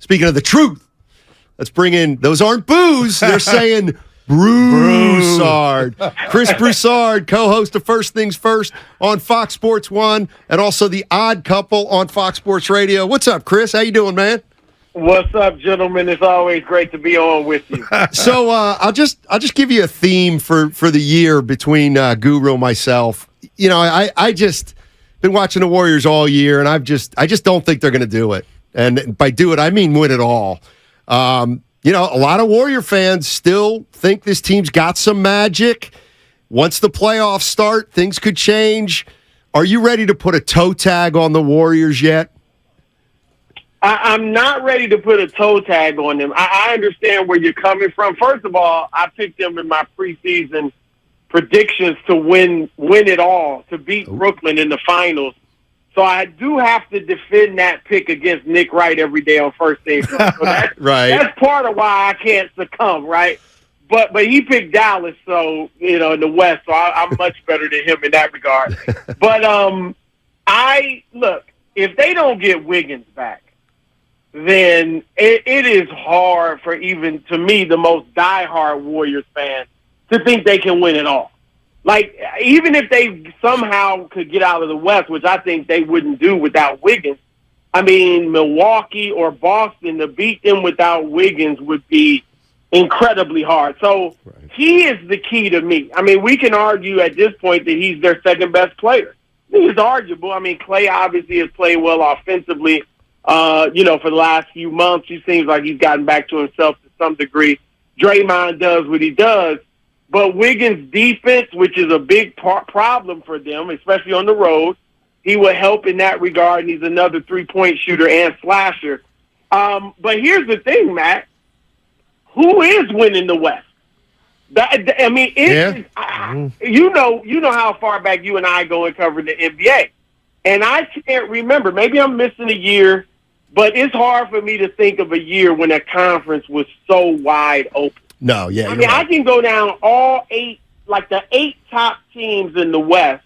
Speaking of the truth, let's bring in, those aren't boos, they're saying Broussard. Chris Broussard, co-host of First Things First on Fox Sports 1 and also The Odd Couple on Fox Sports Radio. What's up, Chris? How you doing, man? What's up, gentlemen? It's always great to be on with you. So I'll just give you a theme for the year between Guru and myself. You know, I just been watching the Warriors all year, and I just don't think they're going to do it. And by do it, I mean win it all. You know, a lot of Warrior fans still think this team's got some magic. Once the playoffs start, things could change. Are you ready to put a toe tag on the Warriors yet? I'm not ready to put a toe tag on them. I understand where you're coming from. First of all, I picked them in my preseason predictions to win it all, to beat Brooklyn in the finals. So I do have to defend that pick against Nick Wright every day on First Things. So that's, right. That's part of why I can't succumb, right? But he picked Dallas, so, you know, in the West, so I'm much better than him in that regard. But look, if they don't get Wiggins back, then it is hard for even, to me, the most diehard Warriors fan to think they can win it all. Like, even if they somehow could get out of the West, which I think they wouldn't do without Wiggins, I mean, Milwaukee or Boston, to beat them without Wiggins would be incredibly hard. So he is the key to me. I mean, we can argue at this point that he's their second best player. He's arguable. I mean, Klay obviously has played well offensively. You know, for the last few months, he seems like he's gotten back to himself to some degree. Draymond does what he does. But Wiggins' defense, which is a big problem for them, especially on the road, he will help in that regard, and he's another three-point shooter and slasher. But here's the thing, Matt. Who is winning the West? I mean, you know how far back you and I go and cover the NBA. And I can't remember. Maybe I'm missing a year, but it's hard for me to think of a year when a conference was so wide open. No, yeah. I mean, right. I can go down all eight, like the 8 top teams in the West,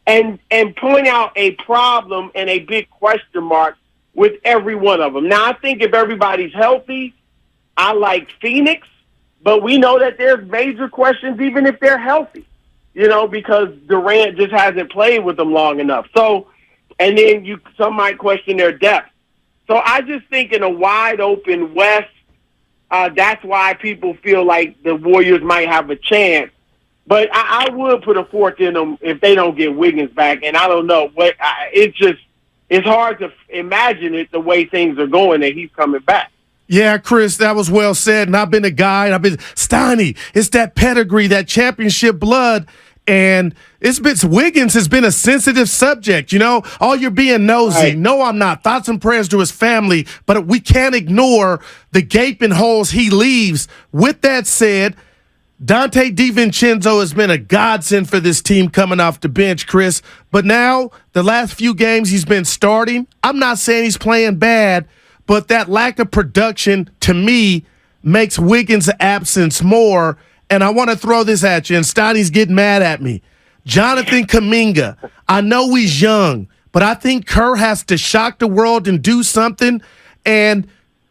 and point out a problem and a big question mark with every one of them. Now, I think if everybody's healthy, I like Phoenix, but we know that there's major questions even if they're healthy, you know, because Durant just hasn't played with them long enough. So, and then some might question their depth. So I just think in a wide open West, that's why people feel like the Warriors might have a chance. But I would put a fork in them if they don't get Wiggins back. And I don't know. It's hard to imagine it the way things are going that he's coming back. Yeah, Chris, that was well said. And I've been a guy, Steiny, it's that pedigree, that championship blood. And Wiggins has been a sensitive subject, you know. Oh, you're being nosy. Right. No, I'm not. Thoughts and prayers to his family, but we can't ignore the gaping holes he leaves. With that said, Dante DiVincenzo has been a godsend for this team coming off the bench, Chris. But now, the last few games he's been starting, I'm not saying he's playing bad, but that lack of production, to me, makes Wiggins' absence more. And I want to throw this at you, and Steiny's getting mad at me. Jonathan Kuminga, I know he's young, but I think Kerr has to shock the world and do something. And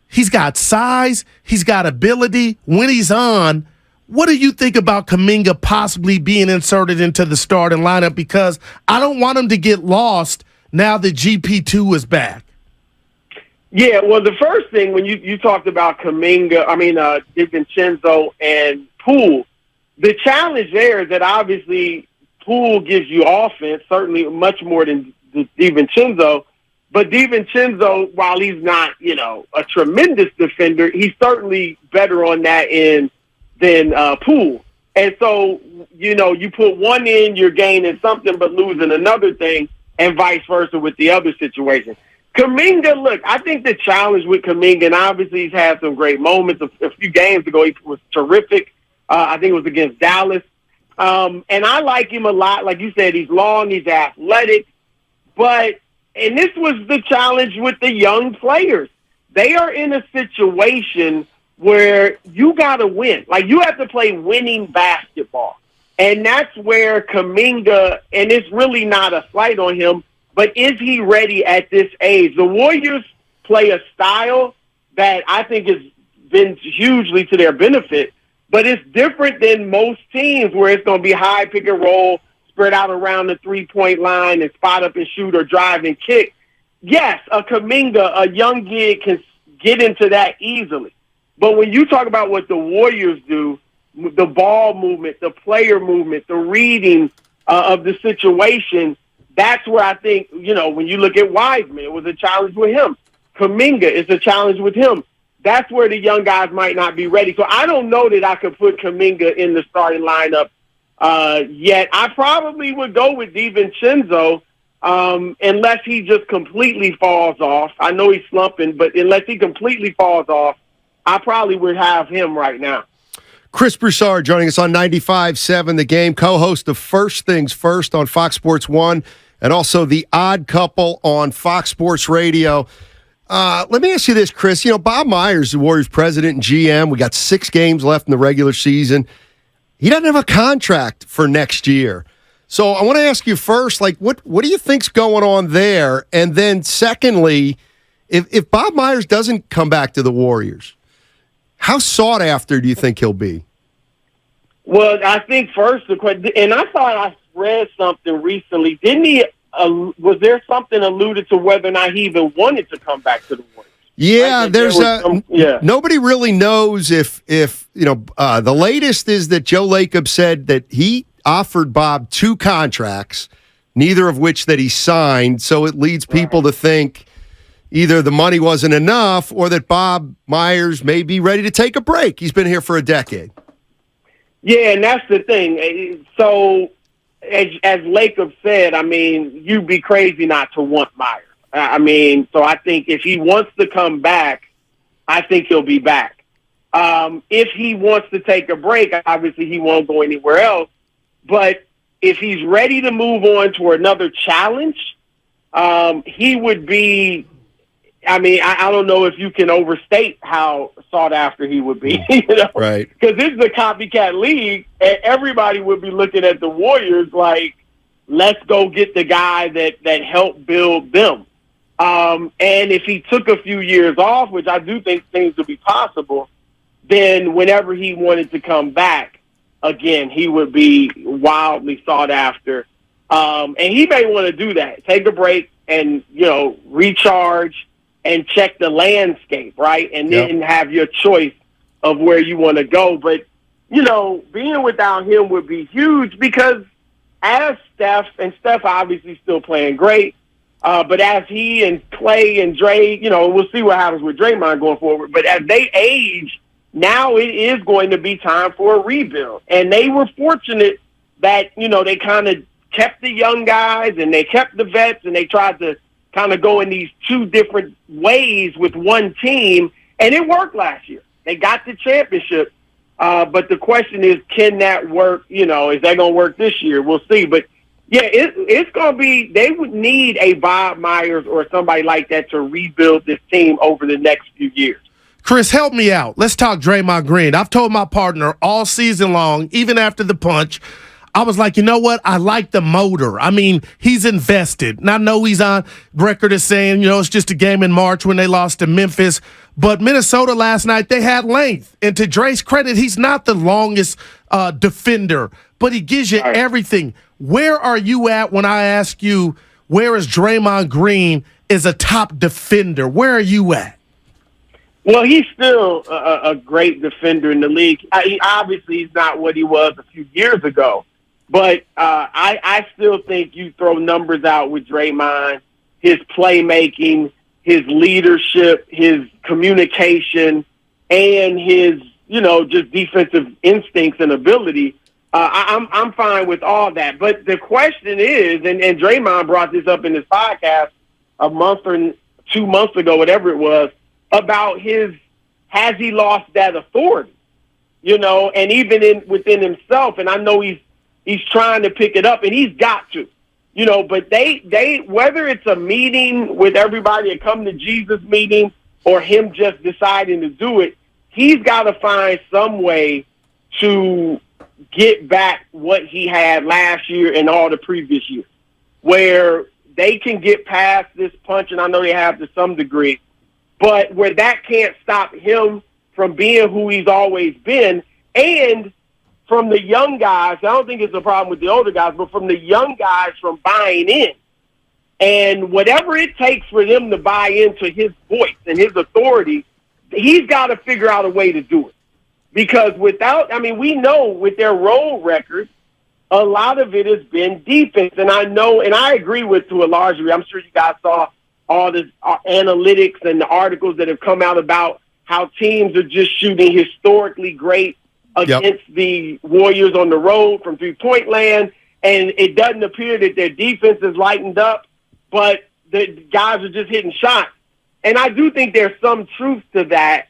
he's got size, he's got ability when he's on. What do you think about Kuminga possibly being inserted into the starting lineup? Because I don't want him to get lost now that GP2 is back. Yeah, well, the first thing when you talked about DiVincenzo and Poole, the challenge there is that obviously Poole gives you offense, certainly much more than DiVincenzo. But DiVincenzo, while he's not, you know, a tremendous defender, he's certainly better on that end than Poole. And so, you know, you put one in, you're gaining something but losing another thing, and vice versa with the other situation. Kuminga, look, I think the challenge with Kuminga, and obviously he's had some great moments. A few games ago, he was terrific. I think it was against Dallas. And I like him a lot. Like you said, he's long, he's athletic. And this was the challenge with the young players. They are in a situation where you got to win. Like, you have to play winning basketball. And that's where Kuminga, and it's really not a slight on him, but is he ready at this age? The Warriors play a style that I think has been hugely to their benefit. But it's different than most teams where it's going to be high pick and roll, spread out around the 3-point line and spot up and shoot or drive and kick. Yes, a Kuminga, a young kid can get into that easily. But when you talk about what the Warriors do, the ball movement, the player movement, the reading of the situation, that's where I think, when you look at Wiseman, it was a challenge with him. Kuminga is a challenge with him. That's where the young guys might not be ready. So I don't know that I could put Kuminga in the starting lineup yet. I probably would go with DiVincenzo unless he just completely falls off. I know he's slumping, but unless he completely falls off, I probably would have him right now. Chris Broussard joining us on 95.7 The Game, co-host of First Things First on Fox Sports 1 and also The Odd Couple on Fox Sports Radio. Let me ask you this, Chris. Bob Myers, the Warriors president and GM, we got 6 games left in the regular season. He doesn't have a contract for next year. So I want to ask you first, what do you think's going on there? And then secondly, if Bob Myers doesn't come back to the Warriors, how sought after do you think he'll be? Well, I think first, and I thought I read something recently. Didn't he? Was there something alluded to whether or not he even wanted to come back to the Warriors? Yeah, nobody really knows if the latest is that Joe Lacob said that he offered Bob 2 contracts, neither of which that he signed. So it leads people to think either the money wasn't enough or that Bob Myers may be ready to take a break. He's been here for a decade. Yeah, and that's the thing. So as Lacob said, you'd be crazy not to want Myers. So I think if he wants to come back, I think he'll be back. If he wants to take a break, obviously he won't go anywhere else. But if he's ready to move on to another challenge, he would be, I don't know if you can overstate how sought after he would be, Right. Because this is a copycat league, and everybody would be looking at the Warriors like, let's go get the guy that helped build them. And if he took a few years off, which I do think things would be possible, then whenever he wanted to come back, again, he would be wildly sought after. And he may want to do that, take a break and, recharge and check the landscape, right? And then have your choice of where you want to go. But, being without him would be huge because as Steph obviously still playing great, but as he and Clay and Dre, we'll see what happens with Draymond going forward. But as they age, now it is going to be time for a rebuild. And they were fortunate that, they kind of kept the young guys and they kept the vets and they tried to kind of go in these 2 different ways with one team. And it worked last year. They got the championship. But the question is, can that work? Is that going to work this year? We'll see. But, yeah, it's going to be – they would need a Bob Myers or somebody like that to rebuild this team over the next few years. Chris, help me out. Let's talk Draymond Green. I've told my partner all season long, even after the punch, I was like, you know what? I like the motor. He's invested. And I know he's on record as saying, it's just a game in March when they lost to Memphis. But Minnesota last night, they had length. And to Dre's credit, he's not the longest defender, but he gives you everything. Where are you at when I ask you, where is Draymond Green as a top defender? Where are you at? Well, he's still a great defender in the league. Obviously, he's not what he was a few years ago. But I still think you throw numbers out with Draymond, his playmaking, his leadership, his communication, and his, just defensive instincts and ability. I'm fine with all that. But the question is, and Draymond brought this up in his podcast a month or 2 months ago, whatever it was, about has he lost that authority? And even within himself, and I know he's trying to pick it up, and he's got to, but they whether it's a meeting with everybody, a come to Jesus meeting, or him just deciding to do it, he's got to find some way to get back what he had last year and all the previous years, where they can get past this punch, and I know they have to some degree, but where that can't stop him from being who he's always been, and from the young guys, I don't think it's a problem with the older guys, but from the young guys from buying in. And whatever it takes for them to buy into his voice and his authority, he's got to figure out a way to do it. Because we know with their road record, a lot of it has been defense. And I know, and I agree with to a large degree, I'm sure you guys saw all the analytics and the articles that have come out about how teams are just shooting historically great against the Warriors on the road from three-point land. And it doesn't appear that their defense is lightened up, but the guys are just hitting shots. And I do think there's some truth to that,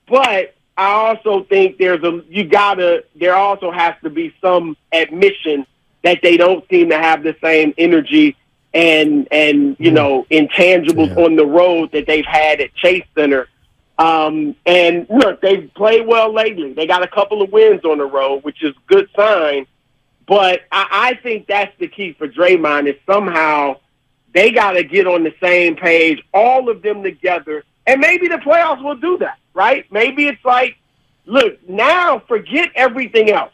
but I also think there also has to be some admission that they don't seem to have the same energy and intangibles on the road that they've had at Chase Center. And look, they've played well lately. They got a couple of wins on the road, which is a good sign. But I think that's the key for Draymond is somehow they got to get on the same page, all of them together. And maybe the playoffs will do that, right? Maybe it's like, look, now forget everything else.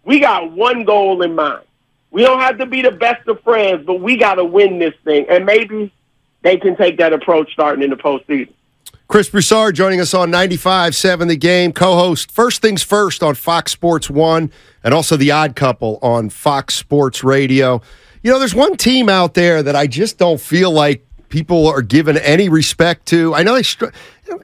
We got one goal in mind. We don't have to be the best of friends, but we got to win this thing. And maybe they can take that approach starting in the postseason. Chris Broussard joining us on 95.7 The Game, co-host First Things First on Fox Sports 1 and also The Odd Couple on Fox Sports Radio. You know, there's one team out there that I just don't feel like people are giving any respect to. I know a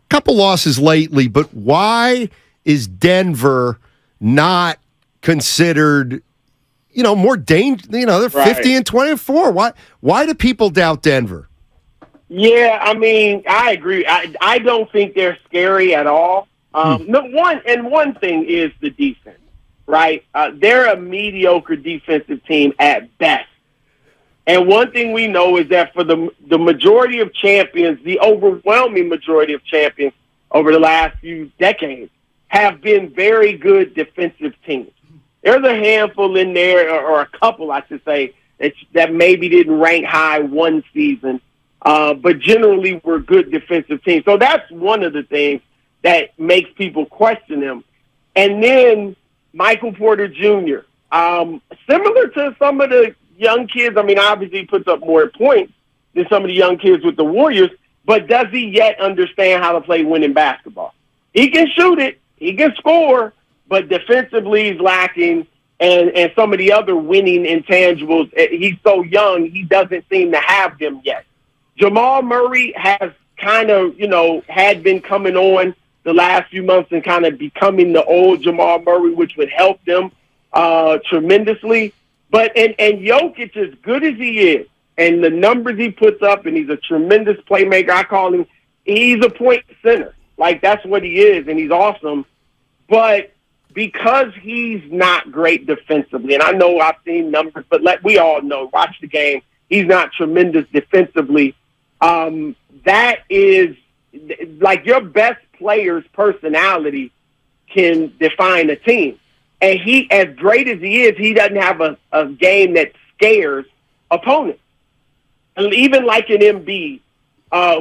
couple losses lately, but why is Denver not considered, more dangerous? They're 50-24. Why do people doubt Denver? Yeah, I agree. I don't think they're scary at all. One thing is the defense, right? They're a mediocre defensive team at best. And one thing we know is that for the majority of champions, the overwhelming majority of champions over the last few decades have been very good defensive teams. There's a handful in there, or a couple, I should say, that maybe didn't rank high one season, but generally were good defensive teams. So that's one of the things that makes people question them. And then Michael Porter Jr., similar to some of the young kids, obviously he puts up more points than some of the young kids with the Warriors, but does he yet understand how to play winning basketball? He can shoot it, he can score, but defensively he's lacking, and some of the other winning intangibles, he's so young, he doesn't seem to have them yet. Jamal Murray has kind of, had been coming on the last few months and kind of becoming the old Jamal Murray, which would help them tremendously. But and Jokic, as good as he is, and the numbers he puts up, and he's a tremendous playmaker. I call him, he's a point center. Like, that's what he is, and he's awesome. But because he's not great defensively, and I know I've seen numbers, but we all know, watch the game, he's not tremendous defensively. That is, like, your best player's personality can define a team. And he, as great as he is, he doesn't have a game that scares opponents. And even like an Embiid,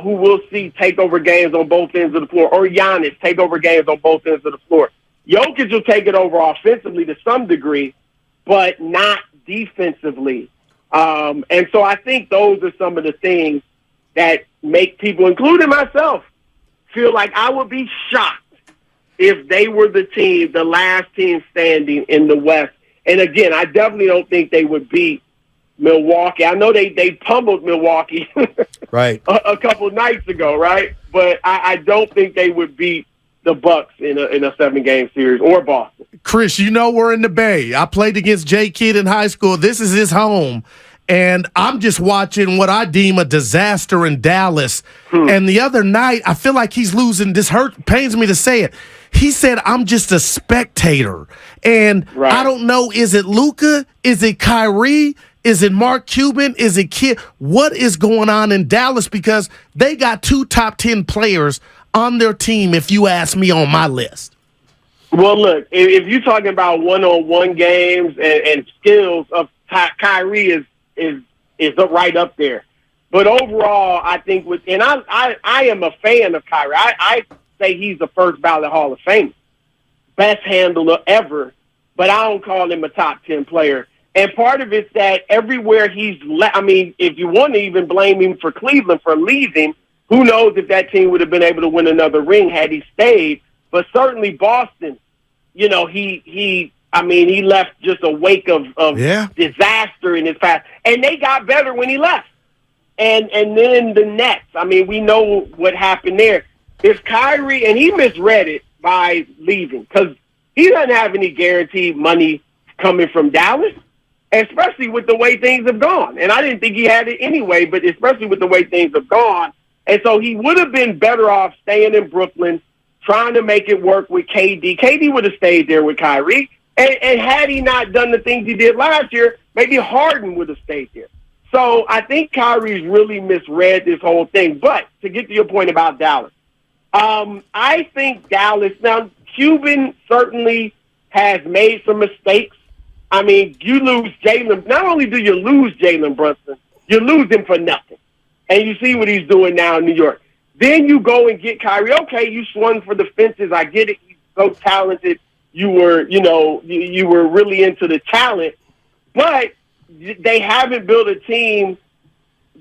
who we'll see take over games on both ends of the floor, or Giannis take over games on both ends of the floor. Jokic will take it over offensively to some degree, but not defensively. And so I think those are some of the things that make people, including myself, feel like I would be shocked if they were the last team standing in the West. And again, I definitely don't think they would beat Milwaukee. I know they pummeled Milwaukee right a couple nights ago, right? But I don't think they would beat the Bucks in a 7-game series, or Boston. Chris, we're in the Bay. I played against Jay Kidd in high school. This is his home. And I'm just watching what I deem a disaster in Dallas. And the other night, I feel like he's losing. This pains me to say it. He said, I'm just a spectator. And I don't know, is it Luka? Is it Kyrie? Is it Mark Cuban? Is it Kidd? What is going on in Dallas? Because they got 2 top 10 players on their team, if you ask me, on my list. Well, look, if you're talking about one-on-one games and skills, of Kyrie is right up there. But overall, I think I am a fan of Kyrie. I say he's a first ballot Hall of Famer, best handler ever, but I don't call him a top 10 player. And part of it's that everywhere he's if you want to even blame him for Cleveland for leaving, who knows if that team would have been able to win another ring had he stayed. But certainly Boston, he left just a wake of disaster in his past. And they got better when he left. And then the Nets, we know what happened there. If Kyrie, and he misread it by leaving, because he doesn't have any guaranteed money coming from Dallas, especially with the way things have gone. And I didn't think he had it anyway, but especially with the way things have gone. And so he would have been better off staying in Brooklyn, trying to make it work with KD. KD would have stayed there with Kyrie. And had he not done the things he did last year, maybe Harden would have stayed there. So I think Kyrie's really misread this whole thing. But to get to your point about Dallas, I think Dallas, now Cuban certainly has made some mistakes. You lose Jalen. Not only do you lose Jalen Brunson, you lose him for nothing. And you see what he's doing now in New York. Then you go and get Kyrie. Okay, you swung for the fences. I get it. He's so talented. You were really into the talent. But they haven't built a team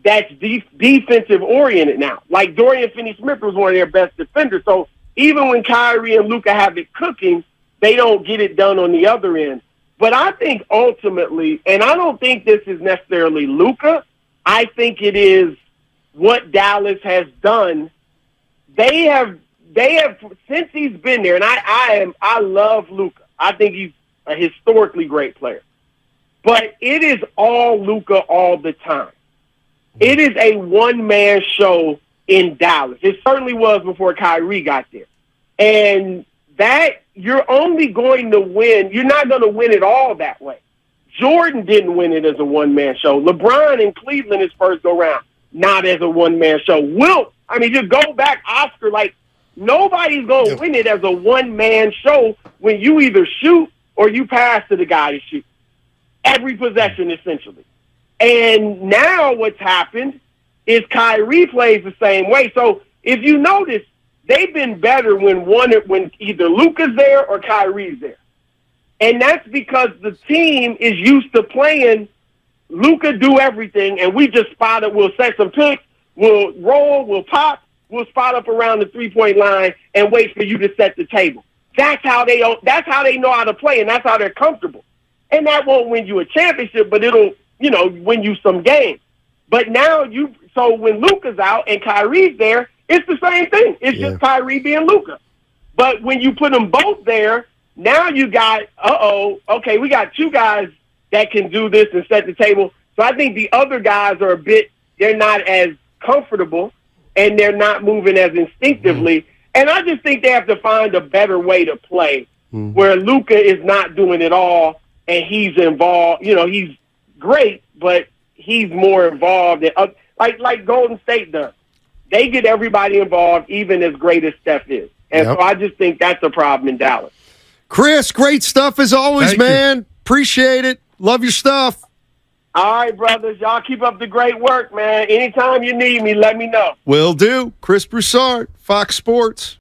that's defensive oriented now. Like Dorian Finney-Smith was one of their best defenders. So even when Kyrie and Luka have it cooking, they don't get it done on the other end. But I think ultimately, and I don't think this is necessarily Luka, I think it is what Dallas has done. They have since he's been there, and I love Luka. I think he's a historically great player. But it is all Luka all the time. It is a one-man show in Dallas. It certainly was before Kyrie got there. And that you're only going to win. You're not going to win it all that way. Jordan didn't win it as a one-man show. LeBron in Cleveland his first go-round, not as a one-man show. Just go back, Oscar, nobody's going to win it as a one-man show when you either shoot or you pass to the guy to shoot. Every possession, essentially. And now what's happened is Kyrie plays the same way. So if you notice, they've been better when either Luka's there or Kyrie's there. And that's because the team is used to playing Luka do everything, and we just spot it. We'll set some picks, we'll roll, we'll pop, we'll spot up around the three-point line and wait for you to set the table. That's how they know how to play, and that's how they're comfortable. And that won't win you a championship, but it'll, win you some games. But now so when Luka's out and Kyrie's there, it's the same thing. It's just Kyrie being Luka. But when you put them both there, now you got, okay, we got two guys that can do this and set the table. So I think the other guys are they're not as comfortable and they're not moving as instinctively. And I just think they have to find a better way to play where Luka is not doing it all and he's involved. He's great, but he's more involved than like Golden State does. They get everybody involved, even as great as Steph is. And so I just think that's a problem in Dallas. Chris, great stuff as always, Thank man. you. Appreciate it. Love your stuff. All right, brothers. Y'all keep up the great work, man. Anytime you need me, let me know. Will do. Chris Broussard, Fox Sports.